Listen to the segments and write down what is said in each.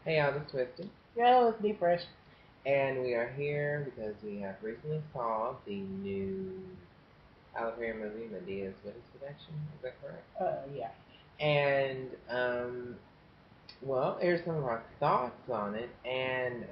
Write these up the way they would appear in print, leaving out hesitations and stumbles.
Hey y'all, this is Twisty. Yo, it's Deep Fresh. And we are here because we have recently saw the new Tyler Perry movie, Medea's Witness Protection. Is that correct? Yeah. And, well, here's some of our thoughts on it. And,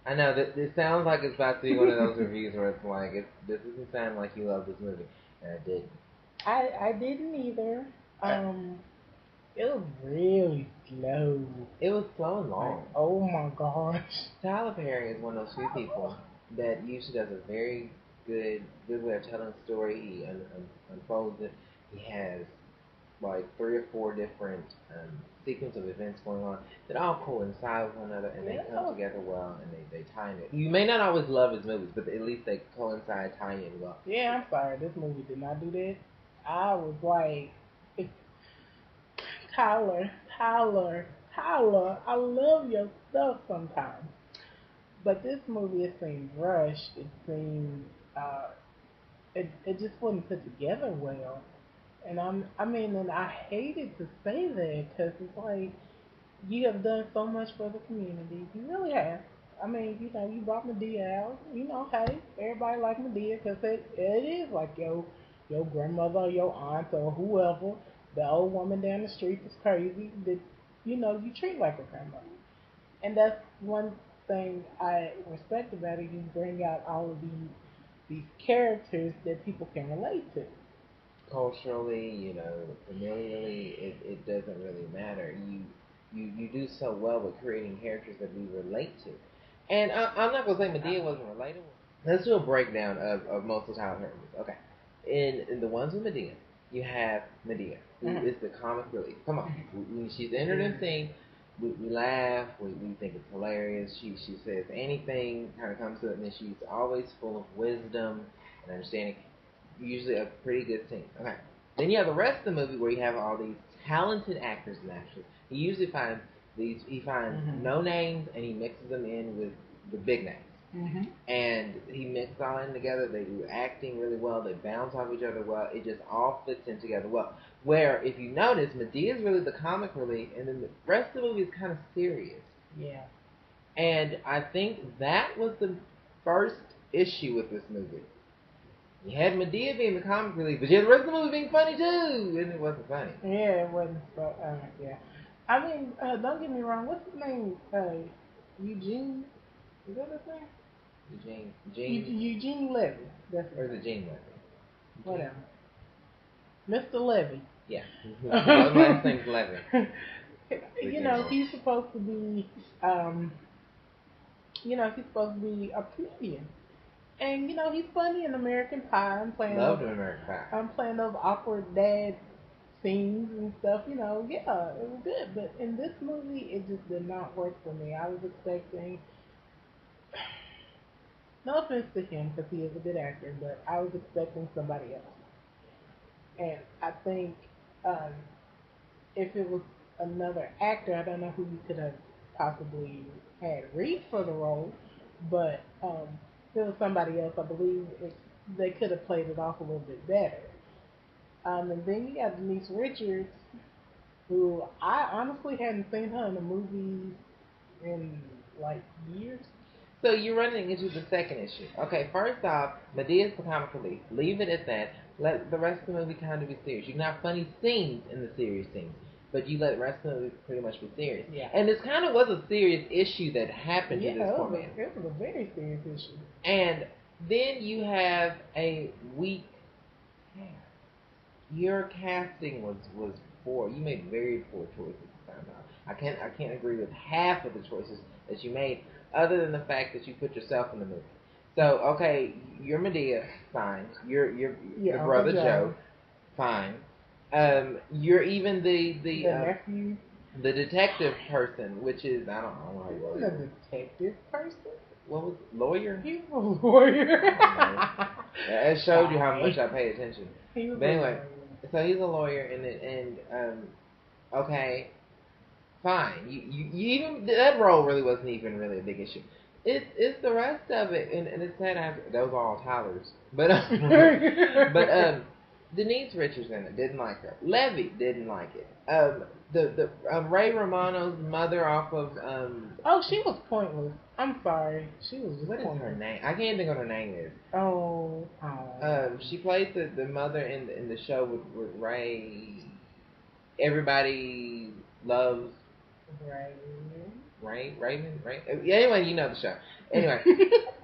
I know that it sounds like it's about to be one of those reviews where it's like, this doesn't sound like you love this movie. And I didn't. I didn't either. It was really slow. It was slow and long. Like, oh my gosh. Tyler Perry is one of those few people that usually does a very good way of telling a story. He unfolds it. He has like 3 or 4 different sequence of events going on that all coincide with one another, and they come together well, and they tie in it. You may not always love his movies, but at least they coincide, tie in well. Yeah, I'm sorry. This movie did not do that. I was like, Tyler, I love your stuff sometimes. But this movie, it seemed rushed. It seemed, it just wasn't put together well. And and I hated to say that because it's like, you have done so much for the community. You really have. I mean, you brought Madea out. Hey, everybody like Madea because it is like your grandmother or your aunt or whoever. The old woman down the street is crazy. That you treat like a grandmother, and that's one thing I respect about it. You bring out all of these characters that people can relate to. Culturally, familiarly, it doesn't really matter. You do so well with creating characters that we relate to. And I'm not going to say Madea wasn't relatable. Let's do a breakdown of most of Tyler Perry movies. Okay. In the ones with Madea, you have Madea, who is the comic relief. Come on. When she's entered in scene, we laugh, we think it's hilarious. She says anything kind of comes to it, and then she's always full of wisdom and understanding. Usually a pretty good scene. Okay. Then you have the rest of the movie where you have all these talented actors and actresses. He usually finds no names and he mixes them in with the big names. And he mixes all in together. They do acting really well. They bounce off each other well. It just all fits in together well. Where, if you notice, Madea is really the comic relief, and then the rest of the movie is kind of serious. Yeah. And I think that was the first issue with this movie. You had Madea being the comic relief, but you had the rest of the movie being funny too, and it wasn't funny. Yeah, it wasn't. Yeah. I mean, don't get me wrong. What's his name? Eugene. Is that his name? Eugene Levy. That's or is it Gene Levy? Whatever. Mr. Levy. Yeah. His last name's Levy. He's supposed to be. He's supposed to be a comedian. And he's funny in American Pie. Loved American Pie. I'm playing those awkward dad scenes and stuff. It was good. But in this movie, it just did not work for me. I was expecting, no offense to him because he is a good actor, but I was expecting somebody else. And I think if it was another actor, I don't know who you could have possibly had read for the role, but if it was somebody else, I believe they could have played it off a little bit better. And then you got Denise Richards, who I honestly hadn't seen her in a movie in like years. So you're running into the second issue. Okay, first off, Medea's the comic relief. Leave it at that. Let the rest of the movie kind of be serious. You can have funny scenes in the serious scenes, but you let the rest of the movie pretty much be serious. Yeah. And this kind of was a serious issue that happened to this poor man. It was a very serious issue. And then you have a weak cast. Your casting was poor. You made very poor choices this time out. I can't agree with half of the choices that you made, other than the fact that you put yourself in the movie. So, okay, you're Madea, fine. You're brother Joe, fine. You're even the nephew, the detective person, which is I don't know how he wasn't a detective person. What was lawyer? He was a lawyer. It showed you how much I pay attention. But anyway, so he's a lawyer, and okay, fine. You even that role really wasn't even really a big issue. It's the rest of it, and it's sad. Those are all Tyler's, but Denise Richardson didn't like her. Levy didn't like it. The Ray Romano's mother off of Oh, she was pointless. I'm sorry. She was just what is pointless. her name? I can't think of what her name is. Oh. She played the mother in the show with Ray. Everybody loves Raven. Yeah, anyway, you know the show. Anyway,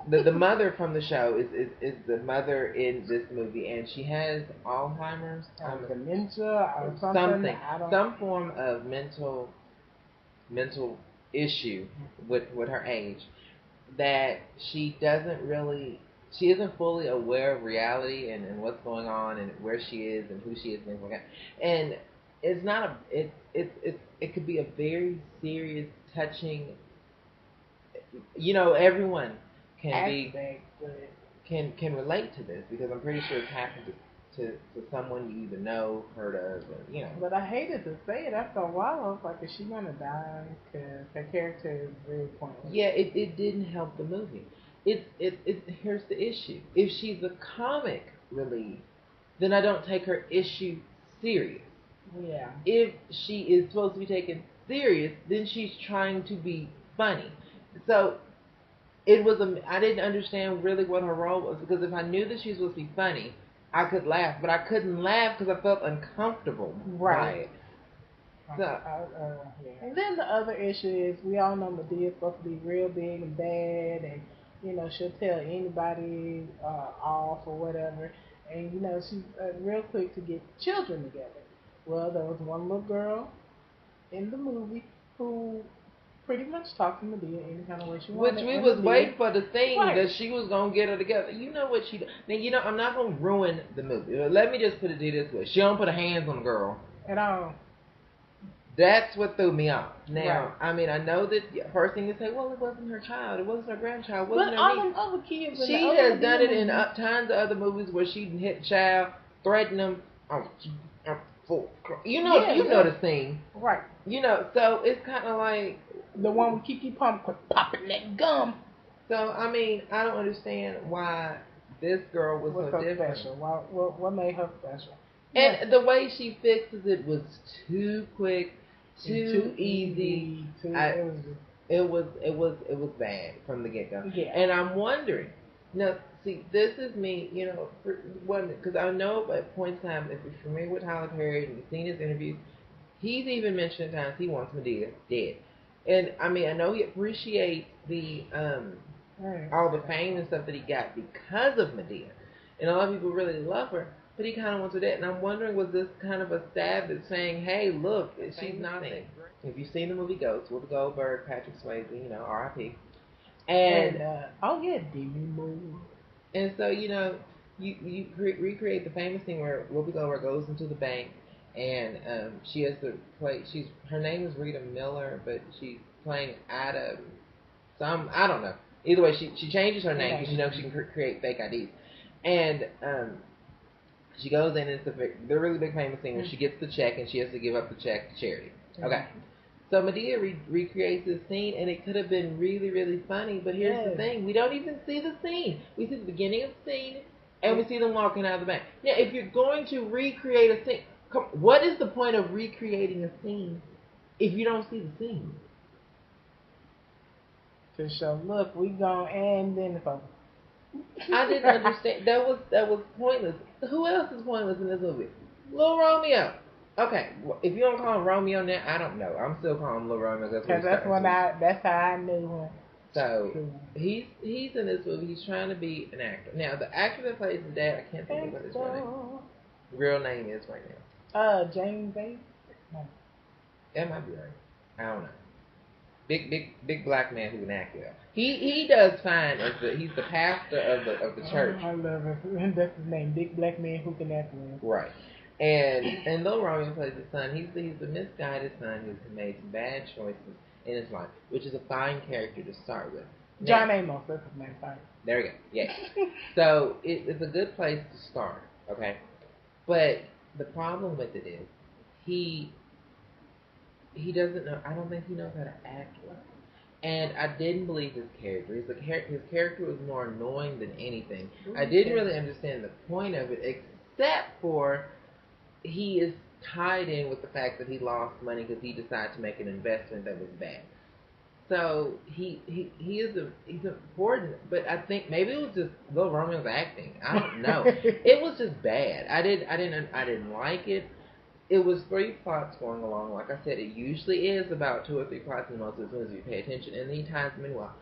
the mother from the show is the mother in this movie, and she has Alzheimer's, dementia, or something. Some form of mental issue with her age, that she isn't fully aware of reality and what's going on and where she is and who she is and things like that. And it's not it could be a very serious, touching. Everyone can relate to this, because I'm pretty sure it's happened to someone you either know, heard of, or. But I hated to say it. After a while, I was like, is she gonna die? Because her character is very pointless. Yeah, it didn't help the movie. Here's the issue. If she's a comic relief, then I don't take her issue serious. Yeah. If she is supposed to be taken serious, then she's trying to be funny. So I didn't understand really what her role was, because if I knew that she was supposed to be funny, I could laugh, but I couldn't laugh because I felt uncomfortable by it. So, yeah. And then the other issue is, we all know Madea is supposed to be real big and bad, and she'll tell anybody off or whatever, and she's real quick to get children together. Well, there was one little girl in the movie who pretty much talked to Madea any kind of way she wanted. Which we was waiting for the thing that she was going to get her together. You know what she... Now, I'm not going to ruin the movie. Let me just put it this way. She don't put her hands on the girl. At all. That's what threw me off. Now, I mean, I know that first thing you say, well, it wasn't her child. It wasn't her grandchild. It wasn't her niece. But all them other kids... She has done it in tons of other movies where she hit the child, threatened them. You know the scene. Right. So it's kind of like... The one with Kiki Pump popping that gum. So, I mean, I don't understand why this girl was so different. Special? What made her special? And the way she fixes it was too quick, too easy. It was bad from the get go. Yeah. And I'm wondering, now, see, this is me, because I know at points in time, if you're familiar with Tyler Perry and you've seen his interviews, he's even mentioned at times he wants Madea dead. And I mean, I know he appreciates the all the fame and stuff that he got because of Madea, and a lot of people really love her, but he kind of wants her dead. And I'm wondering, was this kind of a stab at saying, hey, look, she's not there. If you've seen the movie Ghost, Whoopi Goldberg, Patrick Swayze, R.I.P. And Demi Moore. And so you recreate the famous thing where Whoopi Goldberg goes into the bank. And she has to play. Her name is Rita Miller, but she's playing Ada. I don't know. Either way, she changes her name because she can create fake IDs. And she goes in, and it's the really big famous thing where she gets the check and she has to give up the check to charity. Okay. So Madea recreates this scene, and it could have been really, really funny. But here's the thing: we don't even see the scene. We see the beginning of the scene, and we see them walking out of the bank. Now, if you're going to recreate a scene. What is the point of recreating a scene if you don't see the scene? To show, look, we gone, and then if I didn't understand. That was pointless. Who else is pointless in this movie? Lil Romeo. Okay, if you don't call him Romeo now, I don't know. I'm still calling him Lil Romeo. That's how I knew him. So he's in this movie. He's trying to be an actor. Now the actor that plays his dad, I can't think of what his real name is right now. James Bates? No. That might be right. I don't know. Big black man who can act well. He does fine as he's the pastor of the church. I love it. That's his name, big black man who can act well. Right. And Lil Romeo plays his son. He's the misguided son who's made some bad choices in his life, which is a fine character to start with. Now, John Amos, that's his name. Sorry. There we go. Yeah. So it's a good place to start. Okay. But the problem with it is he doesn't know. I don't think he knows how to act well. And I didn't believe his character. His character was more annoying than anything. I didn't really understand the point of it, except for he is tied in with the fact that he lost money because he decided to make an investment that was bad. So he's important, but I think maybe it was just Lil Romeo's acting. I don't know. It was just bad. I didn't like it. It was 3 plots going along. Like I said, it usually is about 2 or 3 plots in most of the movies if you pay attention, and he ties them in well.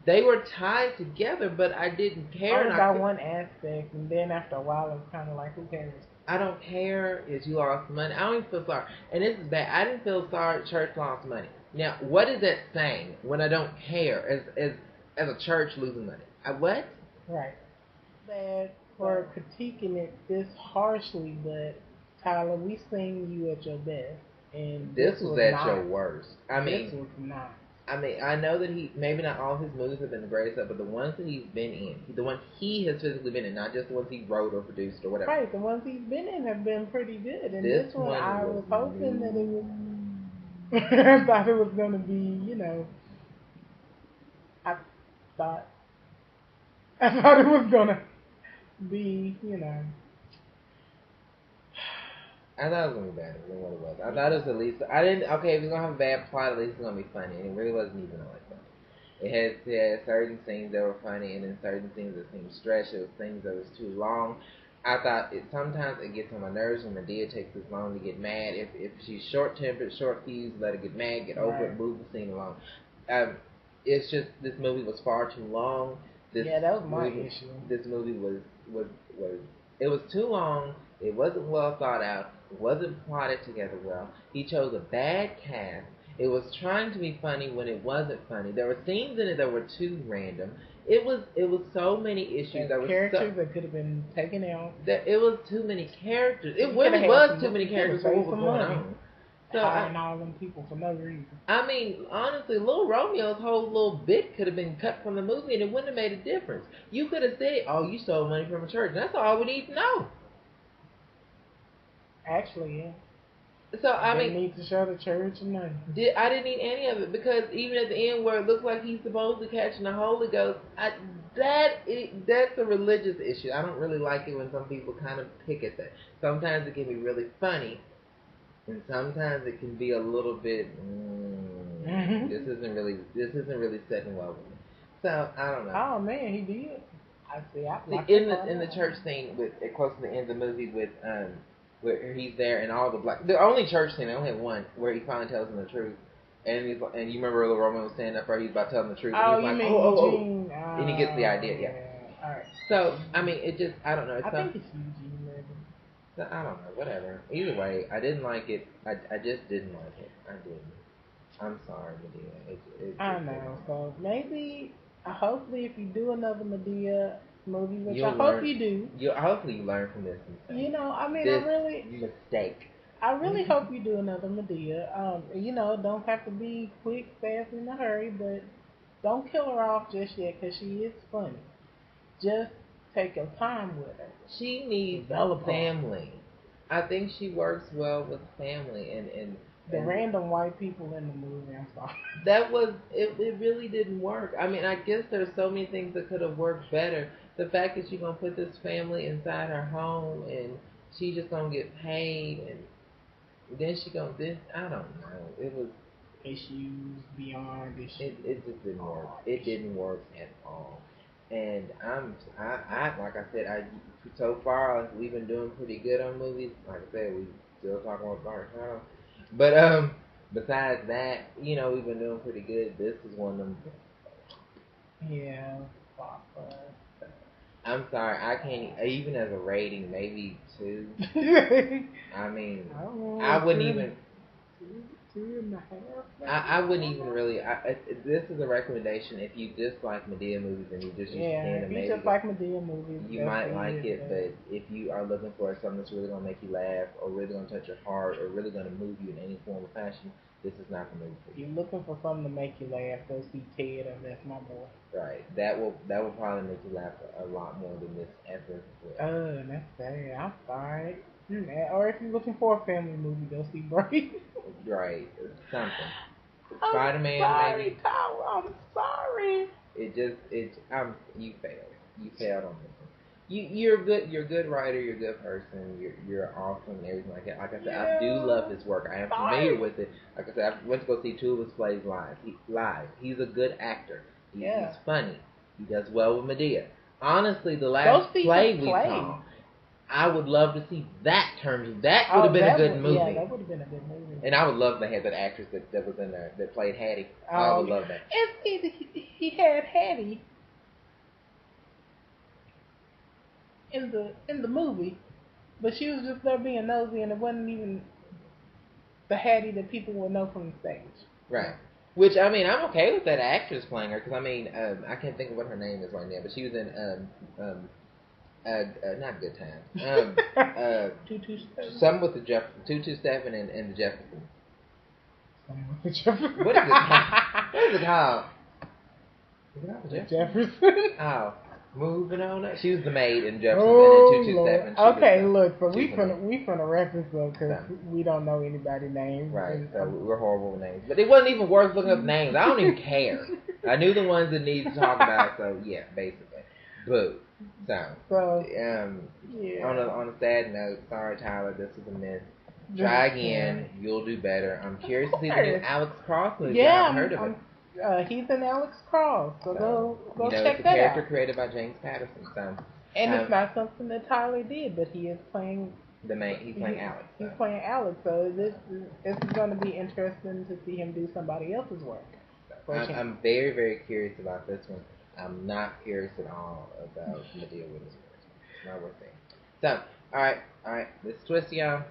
They were tied together, but I didn't care. Only about one aspect, and then after a while, it was kind of like, who cares? I don't care if you lost money. I don't even feel sorry. And this is bad. I didn't feel sorry church lost money. Now, what is that saying when I don't care as a church losing money? What? Right. Bad for critiquing it this harshly, but Tyler, we seen you at your best, and this was at your worst. This was not. I know that maybe not all his movies have been the greatest, but the ones that he's been in, the ones he has physically been in, not just the ones he wrote or produced or whatever. Right, the ones he's been in have been pretty good, and this one I was hoping that it was. I thought it was going to be, I thought it was going to be, I thought it was going to be better than what it was. I thought it was at least, okay, if it's going to have a bad plot, at least it's going to be funny. And it really wasn't even like that. It had certain scenes that were funny, and then certain scenes that seemed stretched. It was things that was too long. I thought sometimes it gets on my nerves when Madea takes this long to get mad. If she's short-tempered, short-fused, let her get mad, get over it, move the scene along. It's just, this movie was far too long. That was my issue. This movie was it was too long. It wasn't well thought out. It wasn't plotted together well. He chose a bad cast. It was trying to be funny when it wasn't funny. There were scenes in it that were too random. It was so many issues. There were characters that could have been taken out. It was too many characters. It really was too many characters for what was going on. So hiring all them people for no reason. I mean, honestly, Lil Romeo's whole little bit could have been cut from the movie, and it wouldn't have made a difference. You could have said, "Oh, you stole money from a church." That's all we need to know. Actually, yeah. So I mean, need to show the church or nothing. I didn't need any of it, because even at the end where it looked like he's supposedly catching the Holy Ghost, that's a religious issue. I don't really like it when some people kind of pick at that. Sometimes it can be really funny, and sometimes it can be a little bit. This isn't really setting well with me. So I don't know. Oh man, he did. I see. In the church scene with close to the end of the movie with where he's there and all the only church scene, I only had one, where he finally tells them the truth, and you remember Little Roman was standing up there, he's about to tell them the truth, and he's like, oh, and he gets the idea, yeah. All right. So I mean, it just, I don't know. I think it's Eugene, maybe. So, I don't know, whatever. Either way, I didn't like it. I just didn't like it. I didn't. I'm sorry, Madea. I know. So maybe, hopefully, if you do another Madea movie, which I hope you do. Hopefully you learn from this mistake. I mean, I really hope you do another Madea. Don't have to be quick, fast, in a hurry, but don't kill her off just yet, because she is funny. Just take your time with her. She needs a family. I think she works well with family, and the random white people in the movie, I'm sorry. It really didn't work. I mean, I guess there's so many things that could have worked better. The fact that you're going to put this family inside her home, and she just going to get paid, and then she going to, I don't know. It was issues beyond issues. It just didn't work. It didn't work at all. And I like I said, so far we've been doing pretty good on movies. Like I said, we still talking about Dark Shadow. But besides that, we've been doing pretty good. This is one of them. Yeah. I'm sorry, I can't, even as a rating, maybe 2. I mean, I wouldn't even. 2.5. I wouldn't even really. This is a recommendation if you dislike Madea movies and you just use if you just like Madea movies, you might like it. But if you are looking for something that's really gonna make you laugh, or really gonna touch your heart, or really gonna move you in any form or fashion, this is not the movie for you. If you're looking for something to make you laugh, go see Ted, and That's My Boy. Right. That will probably make you laugh a lot more than this ever will. Oh, that's sad. I'm sorry. Or if you're looking for a family movie, go see Brave. Right. Something. Spider-Man, sorry, maybe. I'm sorry. You failed. You failed on this one. You're good. You're a good writer. You're a good person. You're awesome and everything like that. Like I said, I do love his work. I am familiar with it. Like I said, I went to go see two of his plays live. He's a good actor. He's funny. He does well with Madea. Honestly, the last play we saw, I would love to see that turn. That would have been a good movie. Yeah, that would have been a good movie. And I would love to have that actress that was in there that played Hattie. I would love that. And see, he had Hattie in the movie, but she was just there being nosy, and it wasn't even the Hattie that people would know from the stage. Right. Which, I mean, I'm okay with that actress playing her, because, I mean, I can't think of what her name is right now, but she was in, not Good Times. Something with the Jefferson. 227 and the Jefferson. Something with the Jefferson. What is it called? What is it called? Is it called the Jefferson? Oh. Moving on. She was the maid in Jefferson and 227. Okay, look, so we finna wrap this up because we don't know anybody's names. Right, so we're horrible with names. But it wasn't even worth looking up names. I don't even care. I knew the ones that needed to talk about, so yeah, basically. Boo. So on a sad note, sorry Tyler, this was a miss. Try again. You'll do better. I'm curious to see the new Alex Cross movie. Yeah, I haven't heard of it. He's in Alex Cross, so go check it's a that character out. created by James Patterson, so and it's not something that Tyler did, but he is playing he's playing Alex. So. He's playing Alex, so this is going to be interesting to see him do somebody else's work. I'm very, very curious about this one. I'm not curious at all about Madea with his work. It's not worth it. So, all right, this is Twisty, y'all.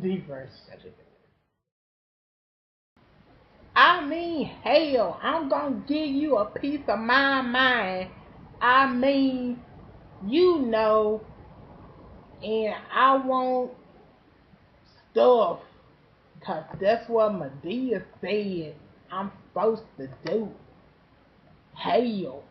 Deep verse. I mean, hell, I'm gonna give you a piece of my mind. I mean, you know, and I want stuff, because that's what Madea said I'm supposed to do. Hell.